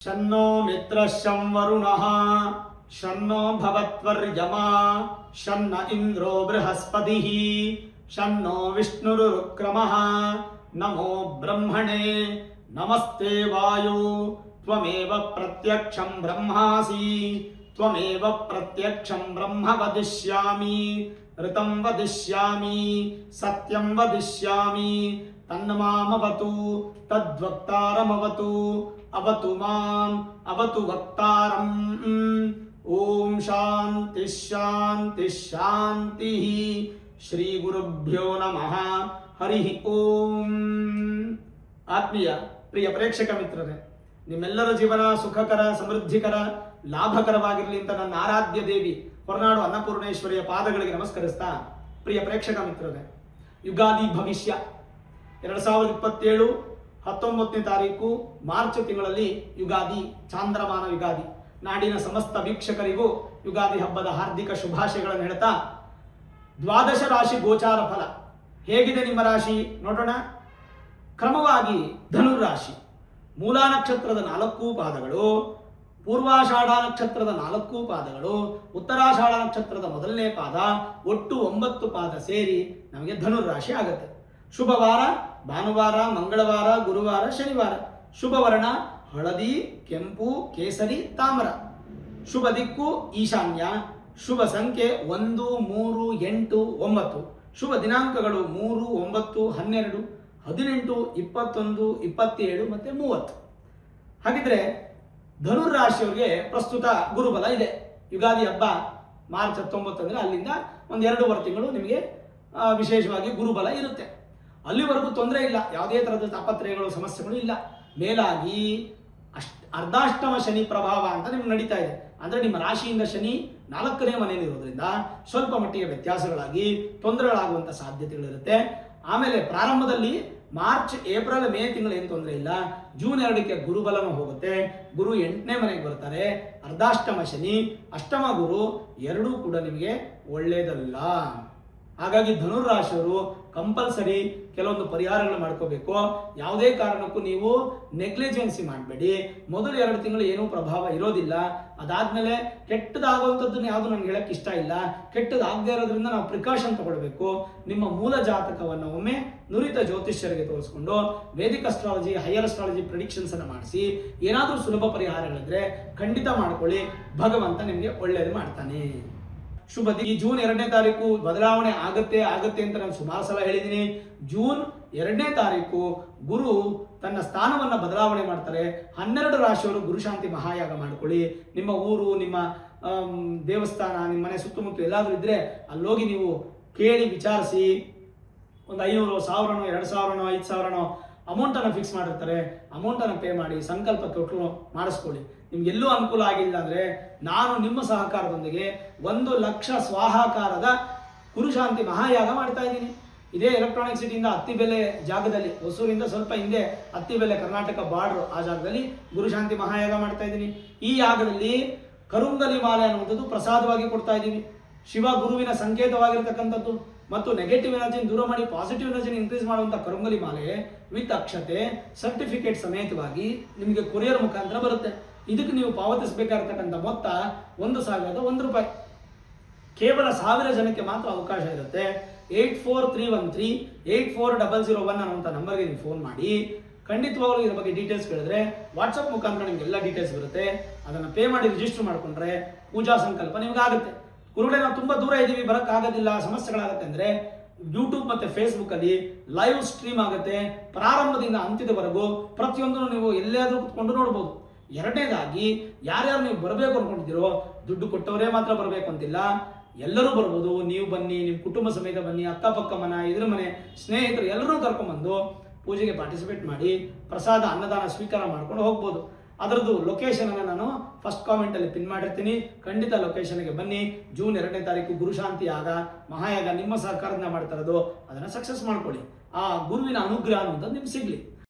शन्नो मित्रश्शं वरुणः शन्नो भवत्वर्यमा शन्न इन्द्रो बृहस्पतिः शन्नो विष्णुरुक्रमः नमो ब्रह्मणे नमस्ते वायु त्वमेव प्रत्यक्षं ब्रह्मासि त्वमेव प्रत्यक्षं ब्रह्म वदिष्यामि ऋतं वदिष्यामि सत्यं वदिष्यामि तन्मामवतु तद्वक्तारमवतु अवतु माम् अवतु वक्तारम् ओम शांति शांति शांति ಶ್ರೀ ಗುರುಭ್ಯೋ ನಮಃ ಹರಿ ಓಂ. ಆತ್ಮೀಯ ಪ್ರಿಯ ಪ್ರೇಕ್ಷಕ ಮಿತ್ರರೇ, ನಿಮ್ಮೆಲ್ಲರ ಜೀವನ ಸುಖಕರ ಸಮೃದ್ಧಿಕರ ಲಾಭಕರವಾಗಿರಲಿ ಅಂತ ನನ್ನ ಆರಾಧ್ಯ ದೇವಿ ಹೊರನಾಡು ಅನ್ನಪೂರ್ಣೇಶ್ವರಿಯ ಪಾದಗಳಿಗೆ ನಮಸ್ಕರಿಸ್ತಾ, ಪ್ರಿಯ ಪ್ರೇಕ್ಷಕ ಮಿತ್ರರೇ, ಯುಗಾದಿ ಭವಿಷ್ಯ 2027 19ನೇ ತಾರೀಕು ಮಾರ್ಚ್ ತಿಂಗಳಲ್ಲಿ ಯುಗಾದಿ, ಚಾಂದ್ರಮಾನ ಯುಗಾದಿ. ನಾಡಿನ ಸಮಸ್ತ ವೀಕ್ಷಕರಿಗೂ ಯುಗಾದಿ ಹಬ್ಬದ ಹಾರ್ದಿಕ ಶುಭಾಶಯಗಳನ್ನು ಹೇಳ್ತಾ, ದ್ವಾದಶ ರಾಶಿ ಗೋಚಾರ ಫಲ ಹೇಗಿದೆ ನಿಮ್ಮ ರಾಶಿ ನೋಡೋಣ. ಕ್ರಮವಾಗಿ ಧನುರಾಶಿ ಮೂಲಾ ನಕ್ಷತ್ರದ 4 ಪಾದಗಳು, ಪೂರ್ವಾಷಾಢ ನಕ್ಷತ್ರದ 4 ಪಾದಗಳು, ಉತ್ತರಾಷಾಢ ನಕ್ಷತ್ರದ ಮೊದಲನೇ ಪಾದ, ಒಟ್ಟು 9 ಪಾದ ಸೇರಿ ನಮಗೆ ಧನುರಾಶಿ ಆಗುತ್ತೆ. ಶುಭವಾರ ಭಾನುವಾರ, ಮಂಗಳವಾರ, ಗುರುವಾರ, ಶನಿವಾರ. ಶುಭ ವರ್ಣ ಹಳದಿ, ಕೆಂಪು, ಕೇಸರಿ, ತಾಮ್ರ. ಶುಭ ದಿಕ್ಕು ಈಶಾನ್ಯ. ಶುಭ ಸಂಖ್ಯೆ 1, 3, 8, 9. ಶುಭ ದಿನಾಂಕಗಳು 3, 9, 12, 18, 21, 27 ಮತ್ತೆ 30. ಹಾಗಿದ್ರೆ ಧನುರಾಶಿಯವರಿಗೆ ಪ್ರಸ್ತುತ ಗುರುಬಲ ಇದೆ. ಯುಗಾದಿ ಹಬ್ಬ ಮಾರ್ಚ್ 19 ಅಂದರೆ ಅಲ್ಲಿಂದ ಒಂದು 2 ತಿಂಗಳು ನಿಮಗೆ ವಿಶೇಷವಾಗಿ ಗುರುಬಲ ಇರುತ್ತೆ. ಅಲ್ಲಿವರೆಗೂ ತೊಂದರೆ ಇಲ್ಲ, ಯಾವುದೇ ಥರದ ತಾಪತ್ರಯಗಳು ಸಮಸ್ಯೆಗಳು ಇಲ್ಲ. ಮೇಲಾಗಿ ಅರ್ಧಾಷ್ಟಮ ಶನಿ ಪ್ರಭಾವ ಅಂತ ನಿಮ್ಗೆ ನಡೀತಾ ಇದೆ. ಅಂದರೆ ನಿಮ್ಮ ರಾಶಿಯಿಂದ ಶನಿ 4ನೇ ಮನೆಯಲ್ಲಿ ಇರೋದ್ರಿಂದ ಸ್ವಲ್ಪ ಮಟ್ಟಿಗೆ ವ್ಯತ್ಯಾಸಗಳಾಗಿ ತೊಂದರೆಗಳಾಗುವಂಥ ಸಾಧ್ಯತೆಗಳಿರುತ್ತೆ. ಆಮೇಲೆ ಪ್ರಾರಂಭದಲ್ಲಿ ಮಾರ್ಚ್, ಏಪ್ರಿಲ್, ಮೇ ತಿಂಗಳು ಏನು ತೊಂದರೆ ಇಲ್ಲ. ಜೂನ್ 2ಕ್ಕೆ ಗುರುಬಲನೂ ಹೋಗುತ್ತೆ. ಗುರು 8ನೇ ಮನೆಗೆ ಬರ್ತಾರೆ. ಅರ್ಧಾಷ್ಟಮ ಶನಿ, ಅಷ್ಟಮ ಗುರು ಎರಡೂ ಕೂಡ ನಿಮಗೆ ಒಳ್ಳೆಯದಲ್ಲ. ಹಾಗಾಗಿ ಧನುರಾಶಿಯವರು ಕಂಪಲ್ಸರಿ ಕೆಲವೊಂದು ಪರಿಹಾರಗಳು ಮಾಡ್ಕೋಬೇಕು. ಯಾವುದೇ ಕಾರಣಕ್ಕೂ ನೀವು ನೆಗ್ಲಿಜೆನ್ಸಿ ಮಾಡಬೇಡಿ. ಮೊದಲು 2 ತಿಂಗಳು ಏನೂ ಪ್ರಭಾವ ಇರೋದಿಲ್ಲ. ಅದಾದ್ಮೇಲೆ ಕೆಟ್ಟದಾಗುವಂಥದ್ದನ್ನು ಯಾವುದು ನನಗೆ ಹೇಳಕ್ಕೆ ಇಷ್ಟ ಇಲ್ಲ. ಕೆಟ್ಟದಾಗದೇ ಇರೋದ್ರಿಂದ ನಾವು ಪ್ರಿಕಾಷನ್ ತಗೊಳ್ಬೇಕು. ನಿಮ್ಮ ಮೂಲ ಜಾತಕವನ್ನು ಒಮ್ಮೆ ನುರಿತ ಜ್ಯೋತಿಷ್ಯರಿಗೆ ತೋರಿಸ್ಕೊಂಡು Vedic astrology, higher astrology predictions ಅನ್ನು ಮಾಡಿಸಿ ಏನಾದರೂ ಸುಲಭ ಪರಿಹಾರಗಳಿದ್ರೆ ಖಂಡಿತ ಮಾಡ್ಕೊಳ್ಳಿ. ಭಗವಂತ ನಿಮಗೆ ಒಳ್ಳೆಯದು ಮಾಡ್ತಾನೆ. ಶುಭ ಈ ಜೂನ್ 2ನೇ ತಾರೀಕು ಬದಲಾವಣೆ ಆಗತ್ತೆ ಅಂತ ನಾನು ಸುಮಾರು ಸಲ ಹೇಳಿದ್ದೀನಿ. ಜೂನ್ 2ನೇ ತಾರೀಕು ಗುರು ತನ್ನ ಸ್ಥಾನವನ್ನು ಬದಲಾವಣೆ ಮಾಡ್ತಾರೆ. 12 ರಾಶಿಯವರು ಗುರುಶಾಂತಿ ಮಹಾಯಾಗ ಮಾಡ್ಕೊಳ್ಳಿ. ನಿಮ್ಮ ಊರು, ನಿಮ್ಮ ದೇವಸ್ಥಾನ, ನಿಮ್ಮ ಮನೆ ಸುತ್ತಮುತ್ತ ಎಲ್ಲಾದರೂ ಇದ್ರೆ ಅಲ್ಲೋಗಿ ನೀವು ಕೇಳಿ ವಿಚಾರಿಸಿ ಒಂದು 500, 1000, 2000, 5000 ಅಮೌಂಟನ್ನು ಫಿಕ್ಸ್ ಮಾಡಿರ್ತಾರೆ. ಅಮೌಂಟನ್ನು ಪೇ ಮಾಡಿ ಸಂಕಲ್ಪ ತೊಟ್ಟು ಮಾಡಿಸ್ಕೊಳ್ಳಿ. ನಿಮ್ಗೆಲ್ಲೂ ಅನುಕೂಲ ಆಗಿಲ್ಲ ಅಂದರೆ ನಾನು ನಿಮ್ಮ ಸಹಕಾರದೊಂದಿಗೆ 1 ಲಕ್ಷ ಸ್ವಾಹಾಕಾರದ ಗುರುಶಾಂತಿ ಮಹಾಯಾಗ ಮಾಡ್ತಾ ಇದ್ದೀನಿ. ಇದೇ ಎಲೆಕ್ಟ್ರಾನಿಕ್ ಸಿಟಿಯಿಂದ ಅತ್ತಿಬೆಲೆ ಜಾಗದಲ್ಲಿ, ಹೊಸೂರಿಂದ ಸ್ವಲ್ಪ ಹಿಂದೆ ಅತ್ತಿಬೆಲೆ ಕರ್ನಾಟಕ ಬಾರ್ಡರ್ ಆ ಜಾಗದಲ್ಲಿ ಗುರುಶಾಂತಿ ಮಹಾಯಾಗ ಮಾಡ್ತಾ ಇದ್ದೀನಿ. ಈ ಯಾಗದಲ್ಲಿ ಕರುಂಗಲಿ ಮಾಲೆ ಅನ್ನುವಂಥದ್ದು ಪ್ರಸಾದವಾಗಿ ಕೊಡ್ತಾ ಇದ್ದೀವಿ. ಶಿವ ಗುರುವಿನ ಸಂಕೇತವಾಗಿರ್ತಕ್ಕಂಥದ್ದು ಮತ್ತು ನೆಗೆಟಿವ್ ಎನರ್ಜಿನ ದೂರ ಮಾಡಿ ಪಾಸಿಟಿವ್ ಎನರ್ಜಿನ ಇನ್ಕ್ರೀಸ್ ಮಾಡುವಂಥ ಕರುಂಗಲಿ ಮಾಲೆ ವಿತ್ ಅಕ್ಷತೆ ಸರ್ಟಿಫಿಕೇಟ್ ಸಮೇತವಾಗಿ ನಿಮಗೆ ಕೊರಿಯರ್ ಮುಖಾಂತರ ಬರುತ್ತೆ. ಇದಕ್ಕೆ ನೀವು ಪಾವತಿಸಬೇಕಾಗಿರ್ತಕ್ಕಂಥ ಮೊತ್ತ 1,001 ರೂಪಾಯಿ. ಕೇವಲ 1000 ಜನಕ್ಕೆ ಮಾತ್ರ ಅವಕಾಶ ಇರುತ್ತೆ. 84313 84001 ಅನ್ನುವಂಥ ನಂಬರ್ಗೆ ನೀವು ಫೋನ್ ಮಾಡಿ ಖಂಡಿತವಾಗಲೂ ಇದ್ರ ಬಗ್ಗೆ ಡೀಟೇಲ್ಸ್ ಕೇಳಿದ್ರೆ ವಾಟ್ಸಪ್ ಮುಖಾಂತರ ನಿಮ್ಗೆ ಎಲ್ಲ ಡೀಟೇಲ್ಸ್ ಬರುತ್ತೆ. ಅದನ್ನು ಪೇ ಮಾಡಿ ರಿಜಿಸ್ಟರ್ ಮಾಡ್ಕೊಂಡ್ರೆ ಪೂಜಾ ಸಂಕಲ್ಪ ನಿಮ್ಗೆ ಆಗುತ್ತೆ. ಗುರುಗಳೇ, ನಾವು ತುಂಬ ದೂರ ಇದ್ದೀವಿ, ಬರೋಕ್ಕಾಗೋದಿಲ್ಲ, ಸಮಸ್ಯೆಗಳಾಗುತ್ತೆ ಅಂದರೆ ಯೂಟ್ಯೂಬ್ ಮತ್ತು ಫೇಸ್ಬುಕ್ಕಲ್ಲಿ ಲೈವ್ ಸ್ಟ್ರೀಮ್ ಆಗುತ್ತೆ. ಪ್ರಾರಂಭದಿಂದ ಅಂತ್ಯದವರೆಗೂ ಪ್ರತಿಯೊಂದನ್ನು ನೀವು ಎಲ್ಲಾದರೂ ಕುತ್ಕೊಂಡು ನೋಡ್ಬೋದು. 2ನೇದಾಗಿ ಯಾರ್ಯಾರು ನೀವು ಬರಬೇಕು ಅನ್ಕೊಂಡಿದ್ದೀರೋ ದುಡ್ಡು ಕೊಟ್ಟವರೇ ಮಾತ್ರ ಬರಬೇಕು ಅಂತಿಲ್ಲ, ಎಲ್ಲರೂ ಬರ್ಬೋದು. ನೀವು ಬನ್ನಿ, ನಿಮ್ಮ ಕುಟುಂಬ ಸಮೇತ ಬನ್ನಿ, ಅಕ್ಕಪಕ್ಕ ಮನೆ, ಎದುರು ಮನೆ, ಸ್ನೇಹಿತರು ಎಲ್ಲರೂ ಕರ್ಕೊಂಡ್ಬಂದು ಪೂಜೆಗೆ ಪಾರ್ಟಿಸಿಪೇಟ್ ಮಾಡಿ ಪ್ರಸಾದ ಅನ್ನದಾನ ಸ್ವೀಕಾರ ಮಾಡ್ಕೊಂಡು ಹೋಗ್ಬೋದು. ಅದರದ್ದು ಲೊಕೇಶನನ್ನು ನಾನು ಫಸ್ಟ್ ಕಾಮೆಂಟಲ್ಲಿ ಪಿನ್ ಮಾಡಿರ್ತೀನಿ. ಖಂಡಿತ ಲೊಕೇಶನ್ಗೆ ಬನ್ನಿ. ಜೂನ್ 2ನೇ ತಾರೀಕು ಗುರುಶಾಂತಿ ಯಾಗ ಮಹಾಯಾಗ ನಿಮ್ಮ ಸಹಕಾರದಿಂದ ಮಾಡ್ತಾ ಇರೋದು, ಅದನ್ನು ಸಕ್ಸಸ್ ಮಾಡ್ಕೊಳ್ಳಿ. ಆ ಗುರುವಿನ ಅನುಗ್ರಹ ಅನ್ನುವಂಥದ್ದು ನಿಮ್ಗೆ ಸಿಗಲಿ.